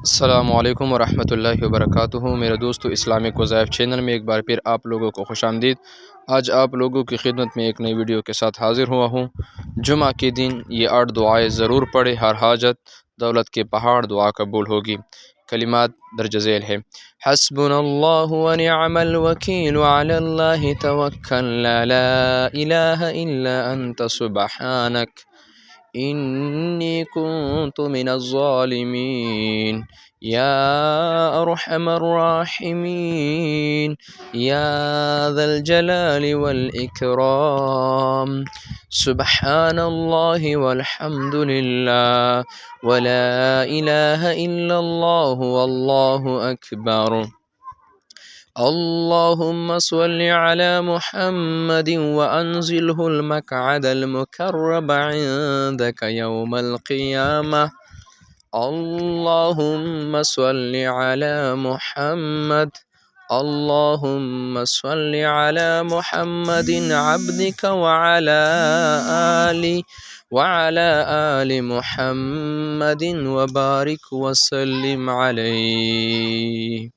अस्सलामुअलैकुम वरहमतुल्लाहि वबरकातुहू। मेरे दोस्तों, इस्लामिक वज़ाइफ चैनल में एक बार फिर आप लोगों को खुशामदीद। आज आप लोगों की खिदमत में एक नई वीडियो के साथ हाज़िर हुआ हूँ। जुमा के दिन ये 8 दुआएं ज़रूर पढ़े। हर हाजत दौलत के पहाड़ दुआ कबूल होगी। कलिमात दर्ज झेल है। हस्बुनल्लाहु व निअमल वकील अलल्लाहि तवक्कलना ला इलाहा इल्ला अंत सुब्हानक इन्नी कुन्तु मिनज़्ज़ालिमीन या अरहमर राहिमीन या ज़ल जलाली वल इकराम सुब्हानल्लाहि वल्हम्दुलिल्लाह वला इलाहा इल्लल्लाहु वल्लाहु अकबर। अल्लाहुम्मा सल्लि अला मुहम्मदिन व अंज़िलहुल मक़अदल मुक़र्रब इंदक यौमल क़ियामह। अल्लाहुम्मा सल्लि अला मुहम्मद। अल्लाहुम्मा सल्लि अला मुहम्मदिन अब्दिक व अला आलि मुहम्मदिन व बारिक व सल्लिम अलैहि।